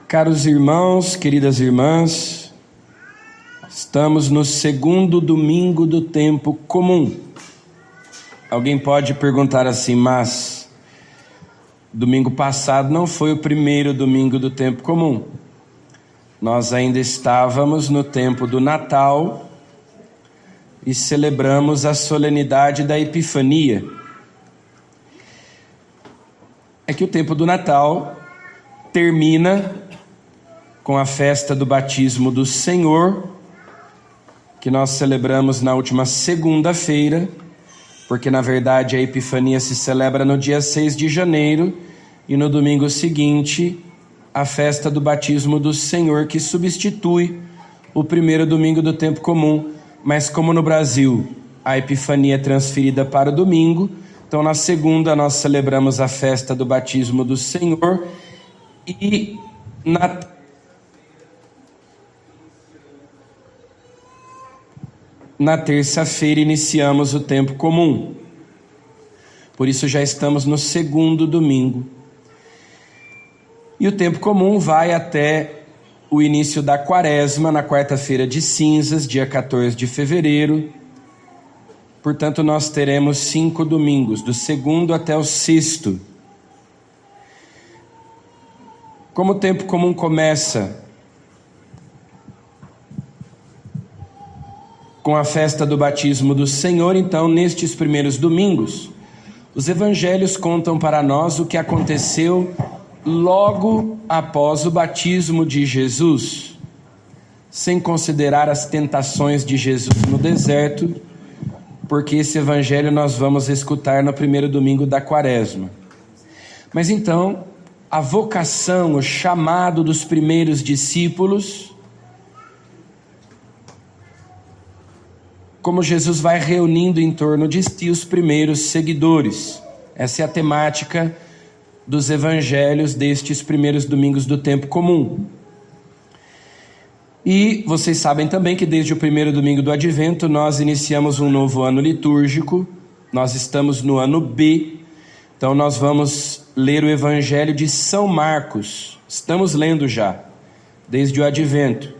Caros irmãos, queridas irmãs, estamos no segundo domingo do tempo comum. Alguém pode perguntar assim, mas domingo passado não foi o primeiro domingo do tempo comum. Nós ainda estávamos no tempo do Natal e celebramos a solenidade da Epifania. É que o tempo do Natal termina com a festa do batismo do Senhor, que nós celebramos na última segunda-feira, porque na verdade a Epifania se celebra no dia 6 de janeiro e no domingo seguinte a festa do batismo do Senhor, que substitui o primeiro domingo do tempo comum. Mas como no Brasil a Epifania é transferida para o domingo, então na segunda nós celebramos a festa do batismo do Senhor e na terça-feira iniciamos o tempo comum. Por isso já estamos no segundo domingo. E o tempo comum vai até o início da quaresma, na quarta-feira de cinzas, dia 14 de fevereiro. Portanto, nós teremos 5 domingos, do segundo até o sexto. Como o tempo comum começa com a festa do batismo do Senhor, então, nestes primeiros domingos, os evangelhos contam para nós o que aconteceu logo após o batismo de Jesus, sem considerar as tentações de Jesus no deserto, porque esse evangelho nós vamos escutar no primeiro domingo da quaresma. Mas então, a vocação, o chamado dos primeiros discípulos, como Jesus vai reunindo em torno de si os primeiros seguidores. Essa é a temática dos evangelhos destes primeiros domingos do tempo comum. E vocês sabem também que desde o primeiro domingo do Advento nós iniciamos um novo ano litúrgico. Nós estamos no ano B, então nós vamos ler o evangelho de São Marcos. Estamos lendo já, desde o Advento.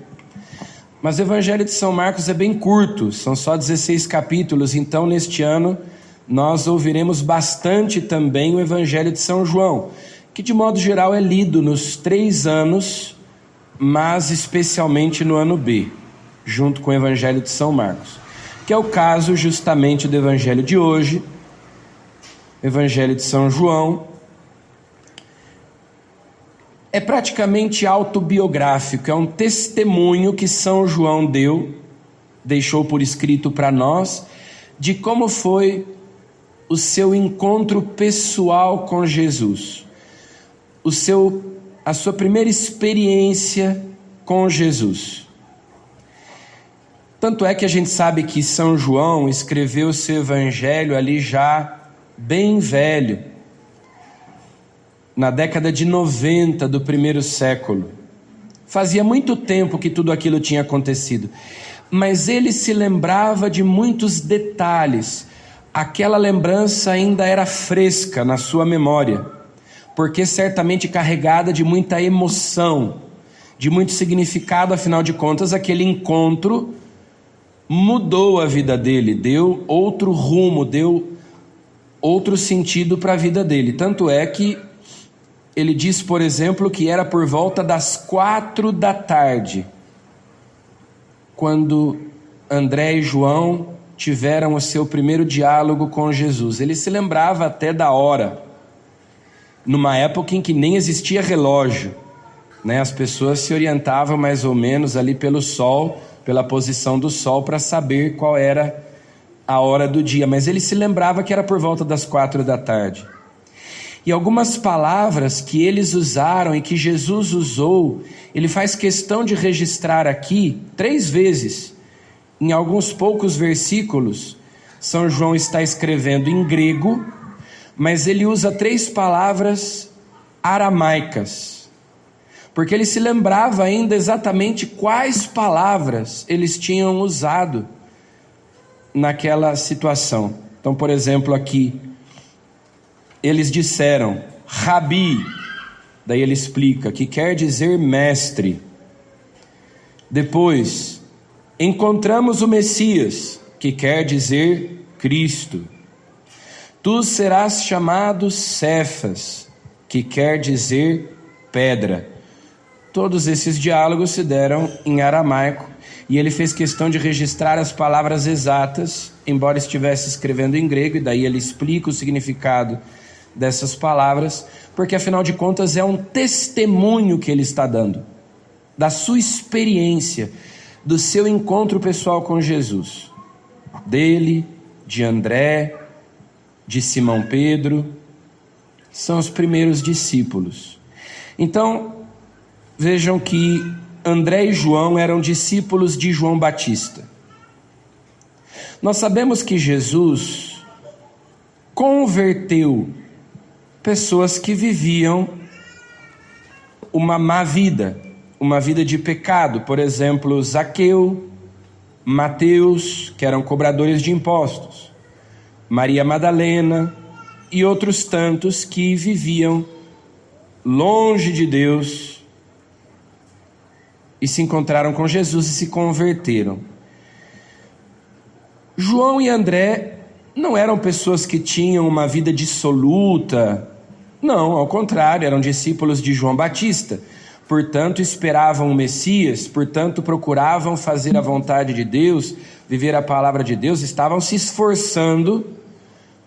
Mas o evangelho de São Marcos é bem curto, são só 16 capítulos, então neste ano nós ouviremos bastante também o evangelho de São João, que de modo geral é lido nos 3 anos, mas especialmente no ano B, junto com o evangelho de São Marcos, que é o caso justamente do evangelho de hoje, o evangelho de São João. É praticamente autobiográfico, é um testemunho que São João deixou por escrito para nós, de como foi o seu encontro pessoal com Jesus, a sua primeira experiência com Jesus. Tanto é que a gente sabe que São João escreveu o seu evangelho ali já bem velho, na década de 90 do primeiro século. Fazia muito tempo que tudo aquilo tinha acontecido, mas ele se lembrava de muitos detalhes. Aquela lembrança ainda era fresca na sua memória, porque certamente carregada de muita emoção, de muito significado. Afinal de contas, aquele encontro mudou a vida dele, deu outro rumo, deu outro sentido para a vida dele. Tanto é que ele diz, por exemplo, que era por volta das 4 da tarde, quando André e João tiveram o seu primeiro diálogo com Jesus. Ele se lembrava até da hora, numa época em que nem existia relógio, né? As pessoas se orientavam mais ou menos ali pelo sol, pela posição do sol, para saber qual era a hora do dia. Mas ele se lembrava que era por volta das 4 da tarde. E algumas palavras que eles usaram e que Jesus usou, ele faz questão de registrar aqui 3 vezes. Em alguns poucos versículos, São João está escrevendo em grego, mas ele usa 3 palavras aramaicas, porque ele se lembrava ainda exatamente quais palavras eles tinham usado naquela situação. Então, por exemplo, aqui, eles disseram, Rabi, Daí ele explica que quer dizer mestre. Depois, encontramos o Messias, que quer dizer Cristo. Tu serás chamado Cefas, que quer dizer pedra. Todos esses diálogos se deram em aramaico, e ele fez questão de registrar as palavras exatas, embora estivesse escrevendo em grego, e daí ele explica o significado dessas palavras, porque afinal de contas é um testemunho que ele está dando, da sua experiência, do seu encontro pessoal com Jesus, dele, de André, de Simão Pedro, são os primeiros discípulos. Então, vejam que André e João eram discípulos de João Batista. Nós sabemos que Jesus converteu pessoas que viviam uma má vida, uma vida de pecado. Por exemplo, Zaqueu, Mateus, que eram cobradores de impostos, Maria Madalena e outros tantos que viviam longe de Deus e se encontraram com Jesus e se converteram. João e André não eram pessoas que tinham uma vida dissoluta, não, ao contrário, eram discípulos de João Batista, portanto esperavam o Messias, portanto procuravam fazer a vontade de Deus, viver a palavra de Deus, estavam se esforçando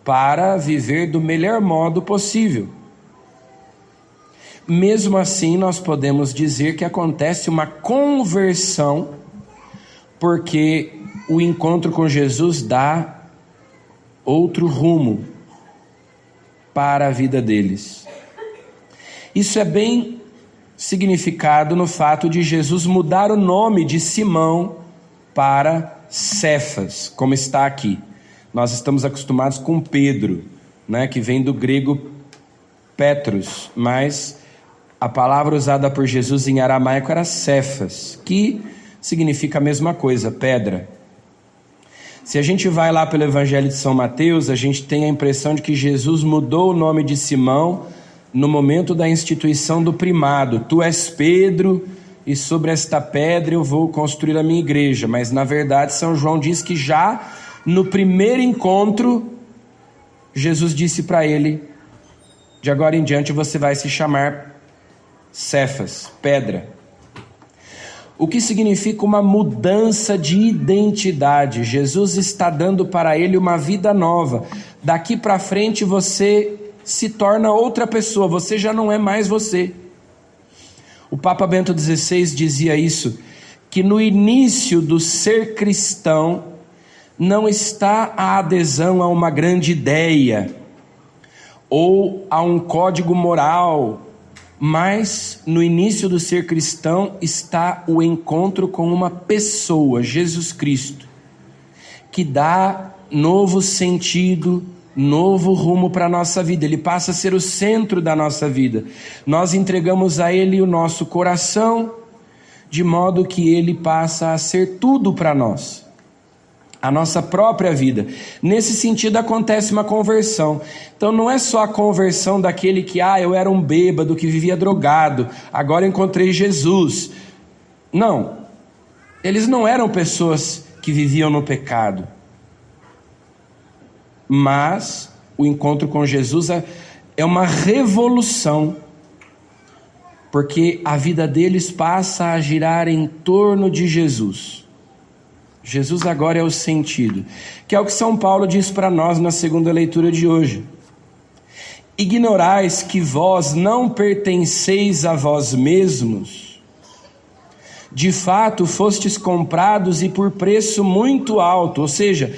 para viver do melhor modo possível. Mesmo assim, nós podemos dizer que acontece uma conversão, porque o encontro com Jesus dá outro rumo para a vida deles. Isso é bem significado no fato de Jesus mudar o nome de Simão para Cefas, como está aqui. Nós estamos acostumados com Pedro, né, que vem do grego Petros, mas a palavra usada por Jesus em aramaico era Cefas, que significa a mesma coisa, pedra. Se a gente vai lá pelo Evangelho de São Mateus, a gente tem a impressão de que Jesus mudou o nome de Simão no momento da instituição do primado. Tu és Pedro, e sobre esta pedra eu vou construir a minha igreja. Mas na verdade São João diz que já no primeiro encontro, Jesus disse para ele: de agora em diante você vai se chamar Cefas, pedra. O que significa uma mudança de identidade. Jesus está dando para ele uma vida nova. Daqui para frente você se torna outra pessoa, você já não é mais você. O Papa Bento XVI dizia isso, que no início do ser cristão não está a adesão a uma grande ideia ou a um código moral, mas no início do ser cristão está o encontro com uma pessoa, Jesus Cristo, que dá novo sentido, novo rumo para a nossa vida. Ele passa a ser o centro da nossa vida. Nós entregamos a Ele o nosso coração, de modo que Ele passa a ser tudo para nós, a nossa própria vida. Nesse sentido acontece uma conversão. Então não é só a conversão daquele que, eu era um bêbado que vivia drogado, agora encontrei Jesus. Não, eles não eram pessoas que viviam no pecado, mas o encontro com Jesus é uma revolução, porque a vida deles passa a girar em torno de Jesus. Jesus agora é o sentido, que é o que São Paulo diz para nós na segunda leitura de hoje. Ignorais que vós não pertenceis a vós mesmos, de fato fostes comprados e por preço muito alto. Ou seja,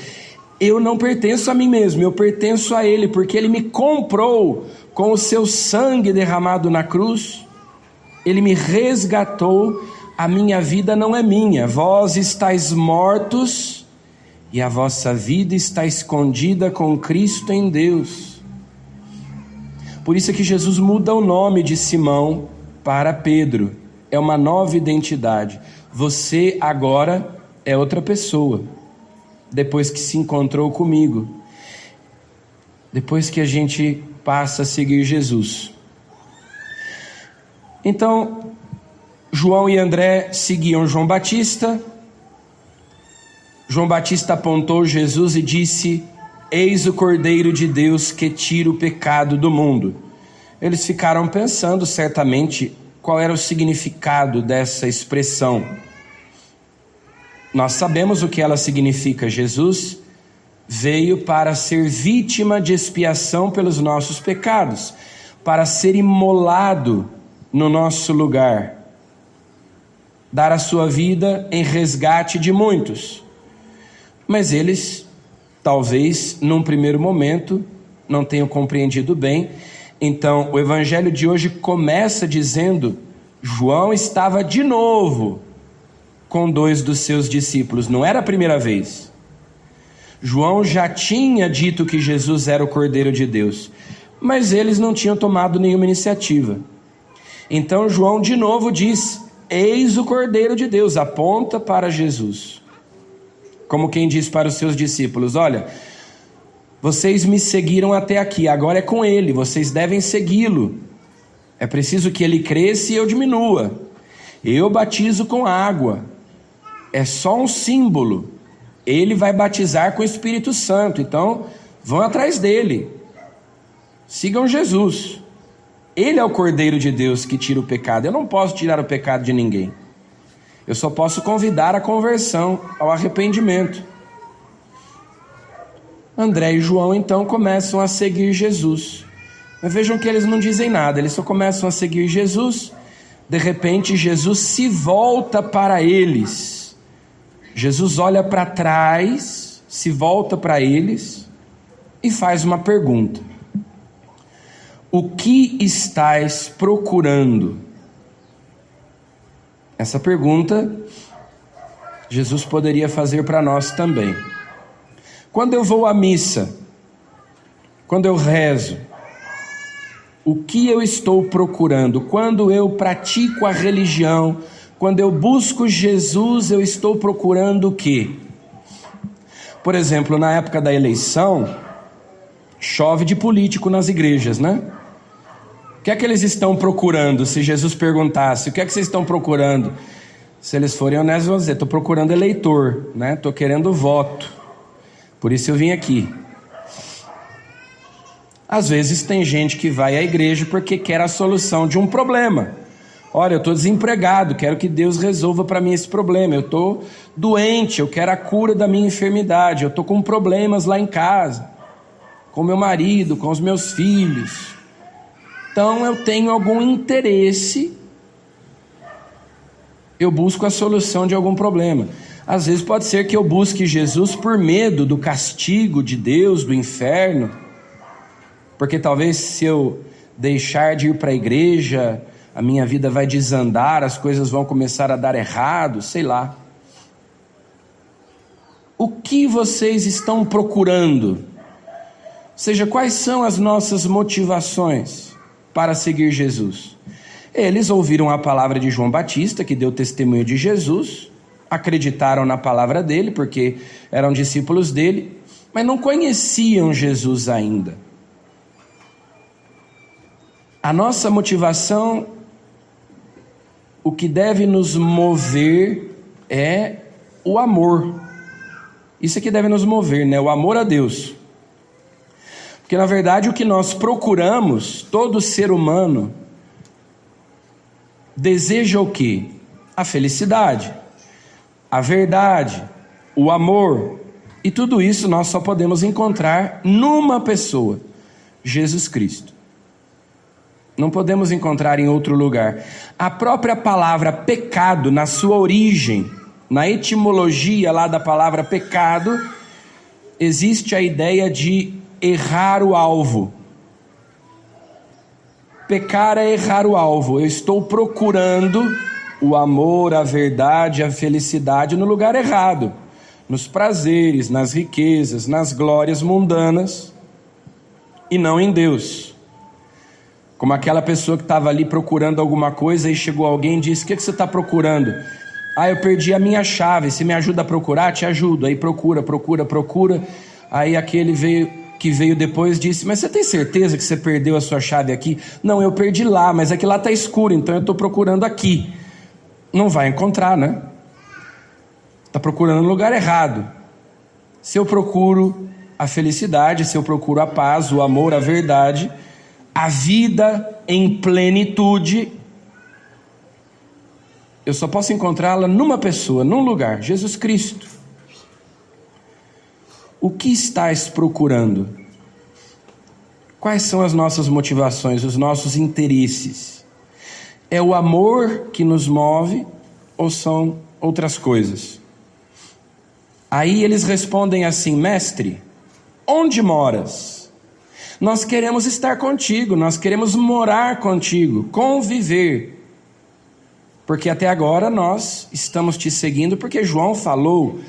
eu não pertenço a mim mesmo, eu pertenço a Ele, porque Ele me comprou com o seu sangue derramado na cruz, Ele me resgatou. A minha vida não é minha, vós estáis mortos e a vossa vida está escondida com Cristo em Deus. Por isso é que Jesus muda o nome de Simão para Pedro, é uma nova identidade. Você agora é outra pessoa, depois que se encontrou comigo, depois que a gente passa a seguir Jesus. Então, João e André seguiam João Batista. João Batista apontou Jesus e disse: eis o Cordeiro de Deus que tira o pecado do mundo. Eles ficaram pensando certamente qual era o significado dessa expressão. Nós sabemos o que ela significa. Jesus veio para ser vítima de expiação pelos nossos pecados, para ser imolado no nosso lugar, dar a sua vida em resgate de muitos. Mas eles, talvez, num primeiro momento, não tenham compreendido bem. Então, o evangelho de hoje começa dizendo: João estava de novo com 2 dos seus discípulos. Não era a primeira vez. João já tinha dito que Jesus era o Cordeiro de Deus, mas eles não tinham tomado nenhuma iniciativa. Então João de novo diz: eis o Cordeiro de Deus, aponta para Jesus. Como quem diz para os seus discípulos: olha, vocês me seguiram até aqui, agora é com ele, vocês devem segui-lo. É preciso que ele cresça e eu diminua. Eu batizo com água, é só um símbolo. Ele vai batizar com o Espírito Santo, então vão atrás dele. Sigam Jesus. Ele é o Cordeiro de Deus que tira o pecado. Eu não posso tirar o pecado de ninguém. Eu só posso convidar à conversão, ao arrependimento. André e João então começam a seguir Jesus. Mas vejam que eles não dizem nada, eles só começam a seguir Jesus. De repente Jesus se volta para eles. Jesus olha para trás, se volta para eles e faz uma pergunta: o que estais procurando? Essa pergunta Jesus poderia fazer para nós também. Quando eu vou à missa, quando eu rezo, o que eu estou procurando? Quando eu pratico a religião, quando eu busco Jesus, eu estou procurando o quê? Por exemplo, na época da eleição, chove de político nas igrejas, né? O que é que eles estão procurando? Se Jesus perguntasse, o que é que vocês estão procurando? Se eles forem honestos, vão dizer: estou procurando eleitor, né? Estou querendo voto. Por isso eu vim aqui. Às vezes tem gente que vai à igreja porque quer a solução de um problema. Olha, eu estou desempregado, quero que Deus resolva para mim esse problema. Eu estou doente, eu quero a cura da minha enfermidade. Eu estou com problemas lá em casa, com meu marido, com os meus filhos. Então eu tenho algum interesse, eu busco a solução de algum problema. Às vezes pode ser que eu busque Jesus por medo do castigo de Deus, do inferno, porque talvez se eu deixar de ir para a igreja, a minha vida vai desandar, as coisas vão começar a dar errado, sei lá. O que vocês estão procurando? Ou seja, quais são as nossas motivações para seguir Jesus? Eles ouviram a palavra de João Batista, que deu testemunho de Jesus, acreditaram na palavra dele, porque eram discípulos dele, mas não conheciam Jesus ainda. A nossa motivação, o que deve nos mover é o amor. Isso é que deve nos mover, né? O amor a Deus. Porque na verdade o que nós procuramos, todo ser humano deseja o quê? A felicidade, a verdade, o amor. E tudo isso nós só podemos encontrar numa pessoa: Jesus Cristo. Não podemos encontrar em outro lugar. A própria palavra pecado, na sua origem, na etimologia lá da palavra pecado, existe a ideia de errar o alvo. Pecar é errar o alvo. Eu estou procurando o amor, a verdade, a felicidade no lugar errado, nos prazeres, nas riquezas, nas glórias mundanas, e não em Deus. Como aquela pessoa que estava ali procurando alguma coisa e chegou alguém e disse: o que você está procurando? Ah, eu perdi a minha chave, você me ajuda a procurar? Te ajudo. Aí procura. Aí aquele veio: que veio depois disse: mas você tem certeza que você perdeu a sua chave aqui? Não, eu perdi lá, mas aqui lá está escuro, então eu estou procurando aqui. Não vai encontrar, né? Está procurando no lugar errado. Se eu procuro a felicidade, se eu procuro a paz, o amor, a verdade, a vida em plenitude, eu só posso encontrá-la numa pessoa, num lugar: Jesus Cristo. O que estás procurando? Quais são as nossas motivações, os nossos interesses? É o amor que nos move ou são outras coisas? Aí eles respondem assim: mestre, onde moras? Nós queremos estar contigo, nós queremos morar contigo, conviver. Porque até agora nós estamos te seguindo porque João falou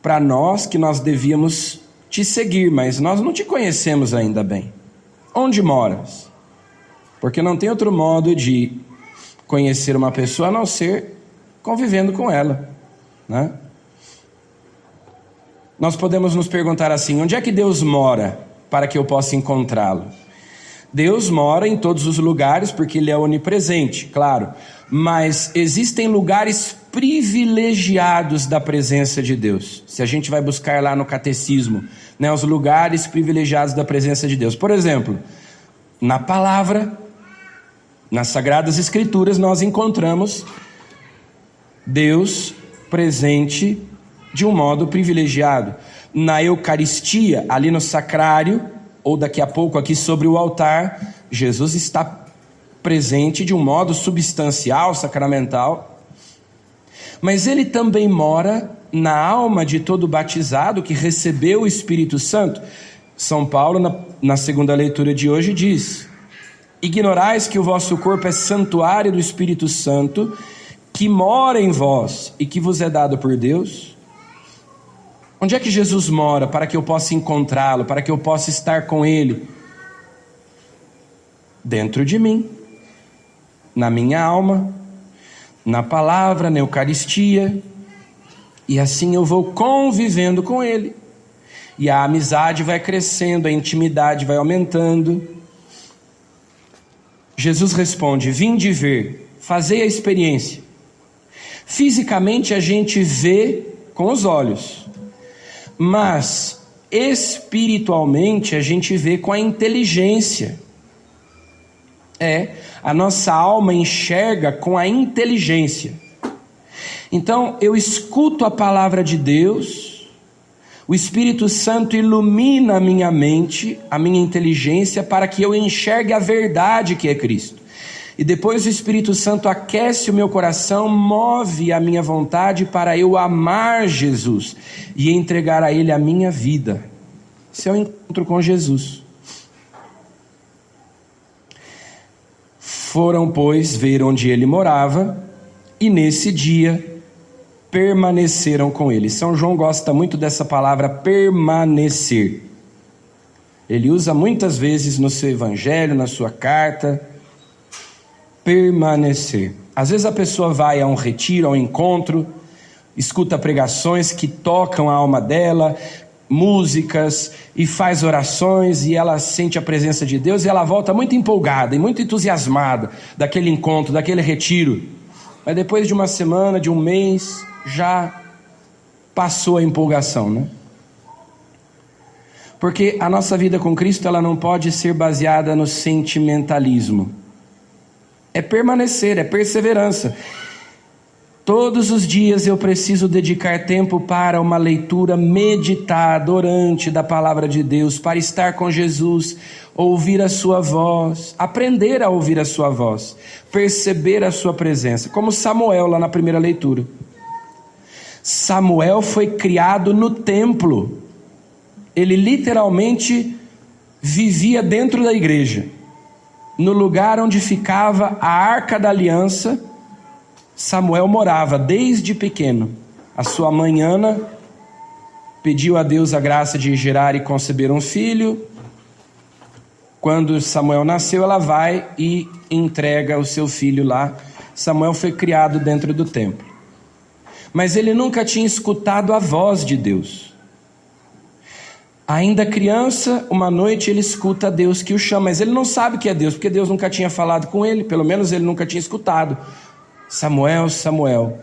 para nós que nós devíamos te seguir, mas nós não te conhecemos ainda bem. Onde moras? Porque não tem outro modo de conhecer uma pessoa a não ser convivendo com ela, né? Nós podemos nos perguntar assim: onde é que Deus mora para que eu possa encontrá-lo? Deus mora em todos os lugares porque Ele é onipresente, claro, mas existem lugares privilegiados da presença de Deus. Se a gente vai buscar lá no catecismo, né, os lugares privilegiados da presença de Deus. Por exemplo, na palavra, nas Sagradas Escrituras, nós encontramos Deus presente de um modo privilegiado. Na Eucaristia, ali no sacrário, ou daqui a pouco aqui sobre o altar, Jesus está presente de um modo substancial, sacramental. Mas Ele também mora na alma de todo batizado que recebeu o Espírito Santo. São Paulo, na segunda leitura de hoje, diz: ignorais que o vosso corpo é santuário do Espírito Santo, que mora em vós e que vos é dado por Deus. Onde é que Jesus mora para que eu possa encontrá-lo, para que eu possa estar com Ele? Dentro de mim, na minha alma, na palavra, na Eucaristia, e assim eu vou convivendo com Ele, e a amizade vai crescendo, a intimidade vai aumentando. Jesus responde: vinde ver, fazei a experiência. Fisicamente a gente vê com os olhos, mas espiritualmente a gente vê com a inteligência. A nossa alma enxerga com a inteligência. Então eu escuto a palavra de Deus, o Espírito Santo ilumina a minha mente, a minha inteligência, para que eu enxergue a verdade que é Cristo. E depois o Espírito Santo aquece o meu coração, move a minha vontade para eu amar Jesus e entregar a Ele a minha vida. Esse é o encontro com Jesus. Foram, pois, ver onde Ele morava, e nesse dia permaneceram com Ele. São João gosta muito dessa palavra permanecer. Ele usa muitas vezes no seu evangelho, na sua carta, permanecer. Às vezes a pessoa vai a um retiro, a um encontro, escuta pregações que tocam a alma dela, músicas, e faz orações, e ela sente a presença de Deus, e ela volta muito empolgada e muito entusiasmada daquele encontro, daquele retiro. Mas depois de uma semana, de um mês, já passou a empolgação, né? Porque a nossa vida com Cristo, ela não pode ser baseada no sentimentalismo. É permanecer, é perseverança. Todos os dias eu preciso dedicar tempo para uma leitura meditada, orante da palavra de Deus, para estar com Jesus, ouvir a sua voz, aprender a ouvir a sua voz, perceber a sua presença, como Samuel lá na primeira leitura. Samuel foi criado no templo. Ele literalmente vivia dentro da igreja, no lugar onde ficava a Arca da Aliança. Samuel morava desde pequeno. A sua mãe Ana pediu a Deus a graça de gerar e conceber um filho. Quando Samuel nasceu, ela vai e entrega o seu filho lá. Samuel foi criado dentro do templo, mas ele nunca tinha escutado a voz de Deus. Ainda criança, uma noite ele escuta Deus que o chama, mas ele não sabe que é Deus, porque Deus nunca tinha falado com ele, pelo menos ele nunca tinha escutado. Samuel, Samuel.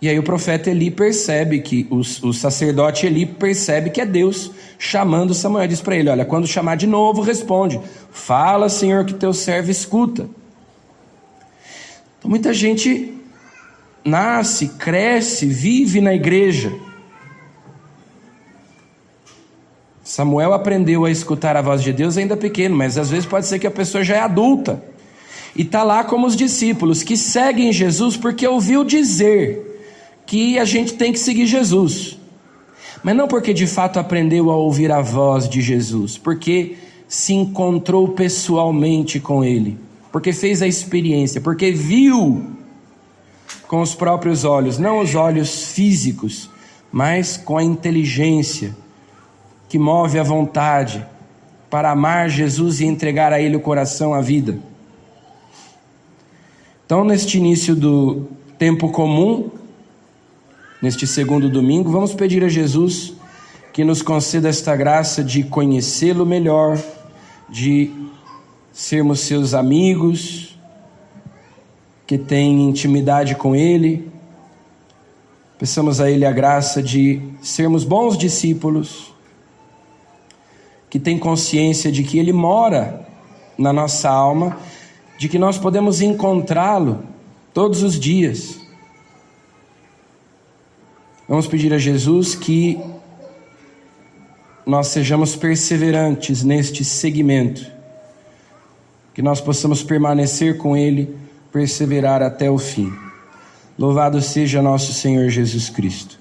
E aí o profeta Eli percebe que, o sacerdote Eli percebe que é Deus chamando Samuel. Diz para ele, olha, quando chamar de novo, responde, fala, Senhor, que teu servo escuta. Então muita gente nasce, cresce, vive na igreja. Samuel aprendeu a escutar a voz de Deus ainda pequeno, mas às vezes pode ser que a pessoa já é adulta. E está lá como os discípulos que seguem Jesus porque ouviu dizer que a gente tem que seguir Jesus. Mas não porque de fato aprendeu a ouvir a voz de Jesus, porque se encontrou pessoalmente com Ele, porque fez a experiência, porque viu com os próprios olhos, não os olhos físicos, mas com a inteligência que move a vontade para amar Jesus e entregar a Ele o coração, a vida. Então, neste início do tempo comum, neste segundo domingo, vamos pedir a Jesus que nos conceda esta graça de conhecê-lo melhor, de sermos seus amigos, que têm intimidade com Ele. Peçamos a Ele a graça de sermos bons discípulos, que tem consciência de que Ele mora na nossa alma, de que nós podemos encontrá-lo todos os dias. Vamos pedir a Jesus que nós sejamos perseverantes neste segmento, que nós possamos permanecer com Ele, perseverar até o fim. Louvado seja nosso Senhor Jesus Cristo.